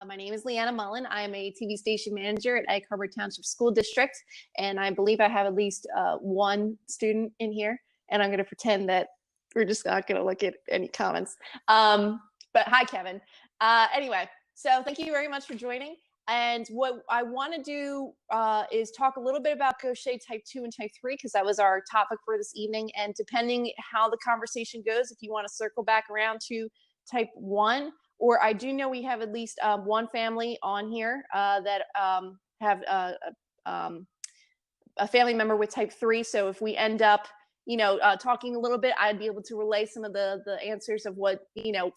My name is Leanne Mullen. I am a TV station manager at Egg Harbor Township School District, and I believe I have at least one student in here, and I'm going to pretend that we're just not going to look at any comments. But hi, Kevin. Anyway, so thank you very much for joining. And what I want to do is talk a little bit about Gaucher type 2 and type 3, because that was our topic for this evening. And depending how the conversation goes, if you want to circle back around to type 1, or I do know we have at least one family on here that have a family member with type 3. So if we end up, talking a little bit, I'd be able to relay some of the answers of what,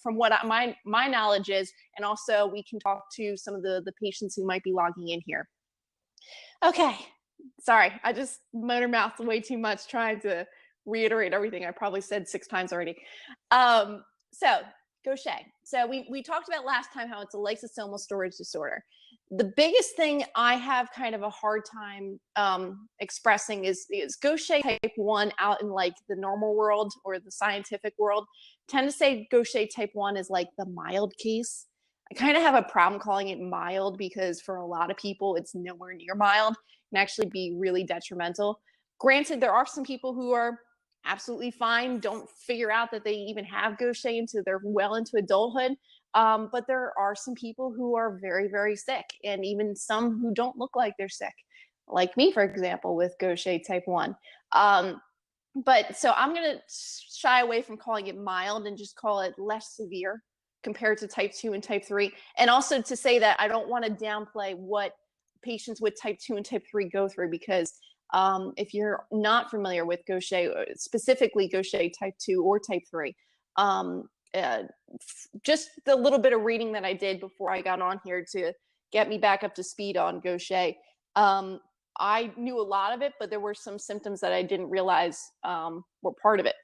from what my knowledge is, and also we can talk to some of the patients who might be logging in here. Okay, sorry, I just motor mouthed way too much trying to reiterate everything I probably said 6 times already. So Gaucher. So we talked about last time how it's a lysosomal storage disorder. The biggest thing I have kind of a hard time expressing is Gaucher type 1 out in like the normal world or the scientific world. I tend to say Gaucher type 1 is like the mild case. I kind of have a problem calling it mild because for a lot of people it's nowhere near mild and actually be really detrimental. Granted, there are some people who are absolutely fine, don't figure out that they even have Gaucher until they're well into adulthood. But there are some people who are very, very sick, and even some who don't look like they're sick, like me, for example, with Gaucher type 1. But so I'm going to shy away from calling it mild and just call it less severe compared to type 2 and type 3. And also to say that I don't want to downplay what patients with type 2 and type 3 go through, because if you're not familiar with Gaucher, specifically Gaucher type 2 or type 3, just the little bit of reading that I did before I got on here to get me back up to speed on Gaucher, I knew a lot of it, but there were some symptoms that I didn't realize were part of it.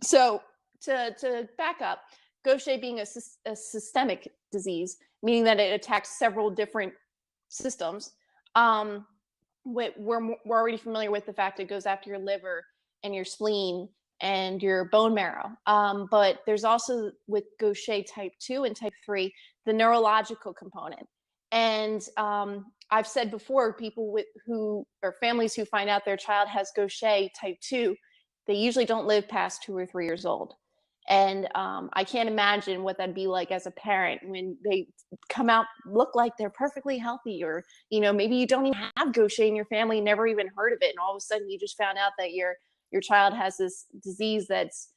So to back up, Gaucher being a systemic disease, meaning that it attacks several different systems. We're already familiar with the fact it goes after your liver and your spleen and your bone marrow. But there's also with Gaucher type 2 and type 3, the neurological component. And I've said before, people or families who find out their child has Gaucher type 2, they usually don't live past 2 or 3 years old. And I can't imagine what that'd be like as a parent when they come out, look like they're perfectly healthy, or, maybe you don't even have Gaucher in your family, never even heard of it. And all of a sudden you just found out that your child has this disease that's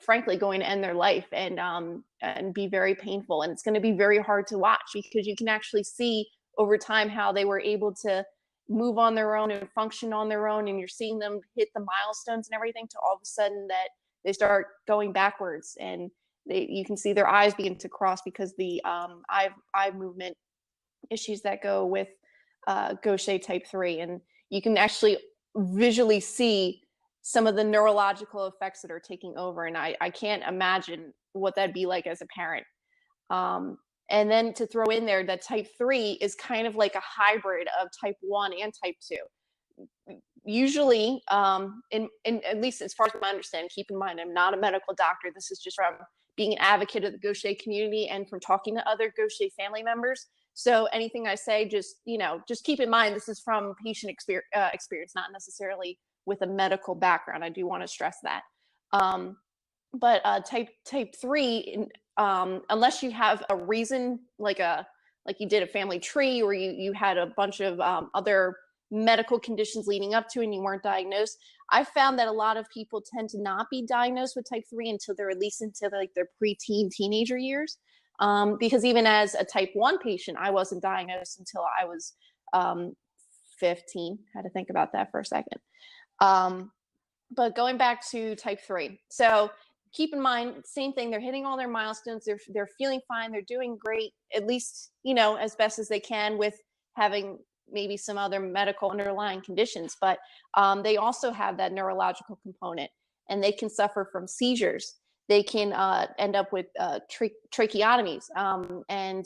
frankly going to end their life and be very painful. And it's going to be very hard to watch, because you can actually see over time how they were able to move on their own and function on their own. And you're seeing them hit the milestones and everything, to all of a sudden that they start going backwards, and you can see their eyes begin to cross because the eye movement issues that go with Gaucher type 3. And you can actually visually see some of the neurological effects that are taking over. And I can't imagine what that'd be like as a parent. And then to throw in there that type 3 is kind of like a hybrid of type 1 and type 2. Usually, in at least as far as I understand, keep in mind, I'm not a medical doctor. This is just from being an advocate of the Gaucher community and from talking to other Gaucher family members. So anything I say, just keep in mind, this is from patient experience, not necessarily with a medical background. I do want to stress that. But type 3, unless you have a reason, like you did a family tree, or you had a bunch of other medical conditions leading up to and you weren't diagnosed, I found that a lot of people tend to not be diagnosed with type 3 until they're at least into like their preteen, teenager years. Because even as a type 1 patient, I wasn't diagnosed until I was 15. Had to think about that for a second. But going back to type 3. So keep in mind, same thing, they're hitting all their milestones, they're feeling fine, they're doing great, at least, as best as they can with having maybe some other medical underlying conditions, but they also have that neurological component, and they can suffer from seizures. They can end up with tracheotomies. And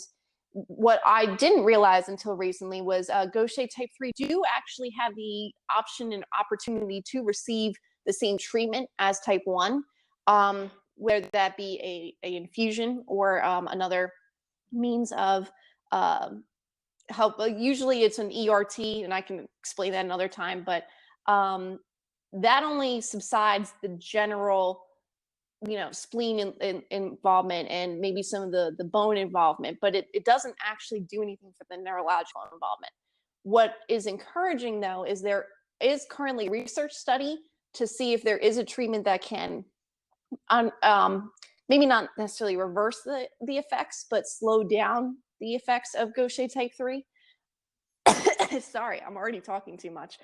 what I didn't realize until recently was Gaucher type 3 do actually have the option and opportunity to receive the same treatment as type 1, whether that be a infusion or another means of help. Usually it's an ERT, and I can explain that another time, but um, that only subsides the general, spleen involvement and maybe some of the bone involvement, but it doesn't actually do anything for the neurological involvement. What is encouraging, though, is there is currently a research study to see if there is a treatment that can maybe not necessarily reverse the effects, but slow down the effects of Gaucher type 3. Sorry, I'm already talking too much.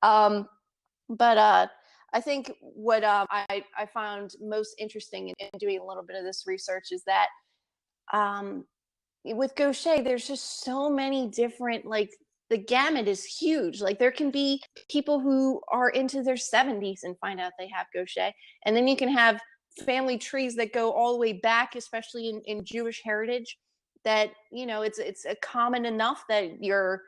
But I think what I found most interesting in doing a little bit of this research is that with Gaucher, there's just so many different, like, the gamut is huge. Like, there can be people who are into their 70s and find out they have Gaucher. And then you can have family trees that go all the way back, especially in Jewish heritage, that, it's a common enough that your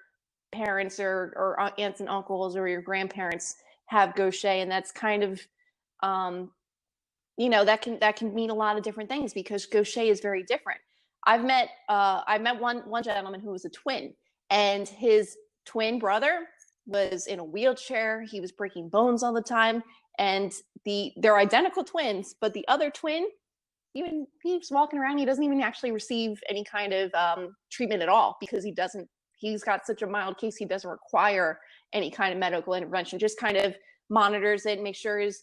parents or aunts and uncles or your grandparents have Gaucher. And that's kind of, that can mean a lot of different things because Gaucher is very different. I met one gentleman who was a twin, and his twin brother was in a wheelchair. He was breaking bones all the time, and they're identical twins, but the other twin, even he's walking around, he doesn't even actually receive any kind of treatment at all because he's got such a mild case, he doesn't require any kind of medical intervention, just kind of monitors it, make sure his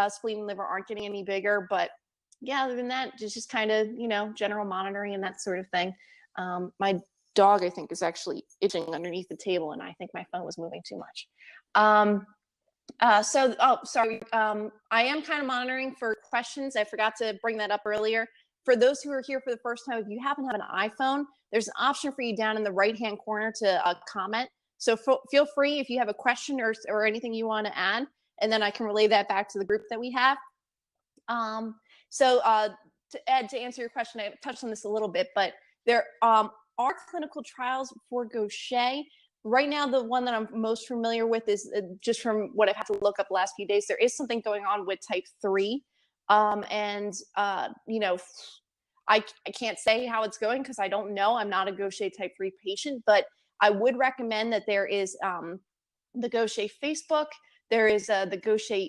spleen and liver aren't getting any bigger. But yeah, other than that, just kind of, general monitoring and that sort of thing. My dog, I think, is actually itching underneath the table, and I think my phone was moving too much. Sorry. I am kind of monitoring for questions. I forgot to bring that up earlier. For those who are here for the first time, if you happen to have an iPhone, there's an option for you down in the right-hand corner to comment. So feel free if you have a question or anything you want to add, and then I can relay that back to the group that we have. To Ed, to answer your question, I touched on this a little bit, but there are clinical trials for Gaucher. Right now, the one that I'm most familiar with is just from what I've had to look up the last few days. There is something going on with type 3. I can't say how it's going because I don't know. I'm not a Gaucher type 3 patient, but I would recommend that there is the Gaucher Facebook. There is the Gaucher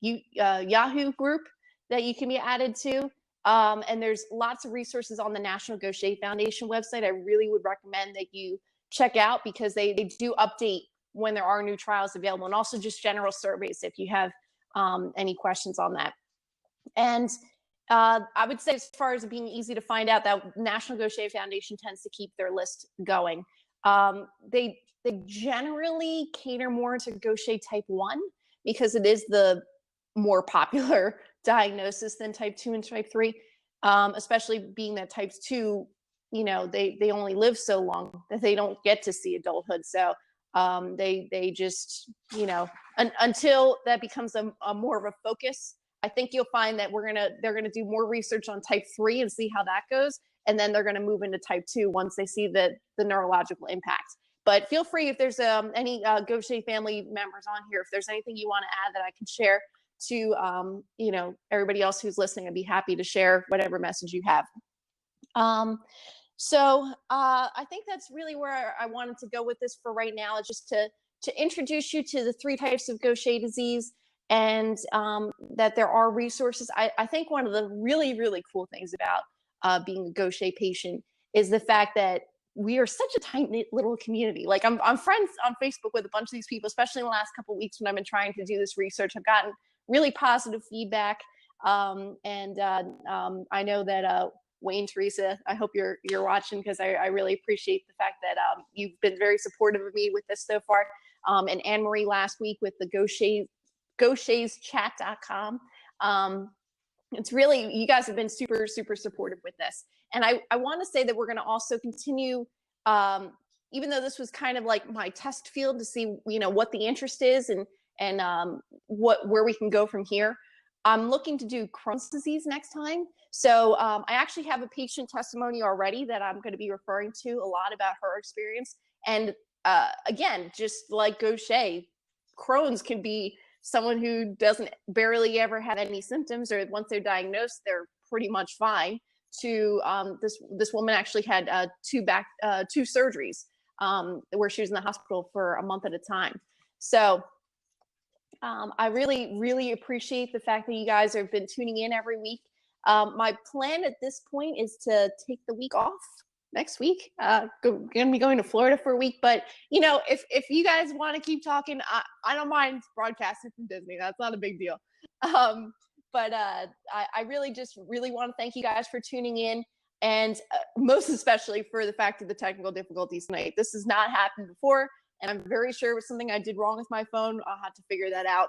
Yahoo group that you can be added to. And there's lots of resources on the National Gaucher Foundation website. I really would recommend that you check out because they do update when there are new trials available, and also just general surveys if you have any questions on that. And I would say, as far as being easy to find out, that National Gaucher Foundation tends to keep their list going. They generally cater more to Gaucher type 1 because it is the more popular diagnosis than type 2 and type 3, especially being that types 2, they only live so long that they don't get to see adulthood. So they just, until that becomes a more of a focus, I think you'll find that they're gonna do more research on type 3 and see how that goes, and then they're gonna move into type 2 once they see the neurological impact. But feel free, if there's any Gaucher family members on here, if there's anything you want to add that I can share to everybody else who's listening, I'd be happy to share whatever message you have. I think that's really where I wanted to go with this for right now, is just to introduce you to the 3 types of Gaucher disease, and that there are resources. I think one of the really, really cool things about being a Gaucher patient is the fact that we are such a tight-knit little community. Like, I'm friends on Facebook with a bunch of these people, especially in the last couple of weeks when I've been trying to do this research. I've gotten really positive feedback. I know that Wayne, Teresa, I hope you're watching, because I really appreciate the fact that you've been very supportive of me with this so far. And Anne-Marie last week with the GauchersChat.com. It's really, you guys have been super, super supportive with this. And I want to say that we're going to also continue, even though this was kind of like my test field to see, what the interest is and where we can go from here. I'm looking to do Crohn's disease next time. So I actually have a patient testimony already that I'm going to be referring to a lot about her experience. And again, just like Gaucher, Crohn's can be someone who doesn't barely ever have any symptoms, or once they're diagnosed, they're pretty much fine. to this woman actually had two surgeries where she was in the hospital for a month at a time. So I really appreciate the fact that you guys have been tuning in every week. My plan at this point is to take the week off next week. Gonna be going to Florida for a week, but you know, if you guys want to keep talking, I don't mind broadcasting from Disney. That's not a big deal. But I really want to thank you guys for tuning in, and most especially for the fact of the technical difficulties tonight. This has not happened before, and I'm very sure it was something I did wrong with my phone. I'll have to figure that out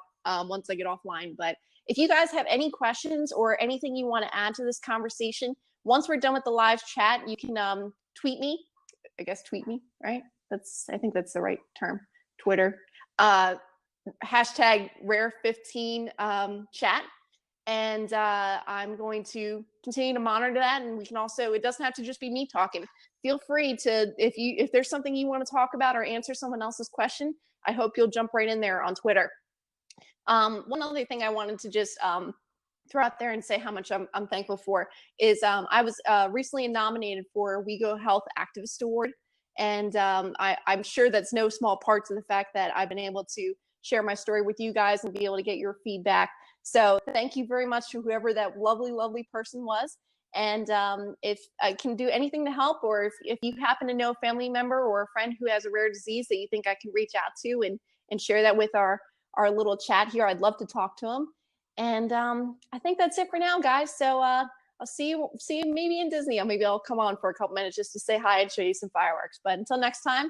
once I get offline. But if you guys have any questions or anything you want to add to this conversation, once we're done with the live chat, you can tweet me. I guess tweet me, right? I think that's the right term. Twitter. Hashtag rare15 chat. And I'm going to continue to monitor that. And we can also, it doesn't have to just be me talking. Feel free to, if there's something you want to talk about or answer someone else's question, I hope you'll jump right in there on Twitter. One other thing I wanted to just throw out there and say how much I'm thankful for is I was recently nominated for WeGo Health Activist Award. And I'm sure that's no small part to the fact that I've been able to share my story with you guys and be able to get your feedback. So thank you very much to whoever that lovely person was. And if I can do anything to help, or if you happen to know a family member or a friend who has a rare disease that you think I can reach out to and share that with our little chat here, I'd love to talk to them. And I think that's it for now, guys. So I'll see you maybe in Disney. Maybe I'll come on for a couple minutes just to say hi and show you some fireworks. But until next time,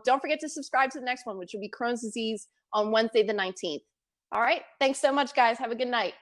don't forget to subscribe to the next one, which will be Crohn's disease on Wednesday the 19th. All right. Thanks so much, guys. Have a good night.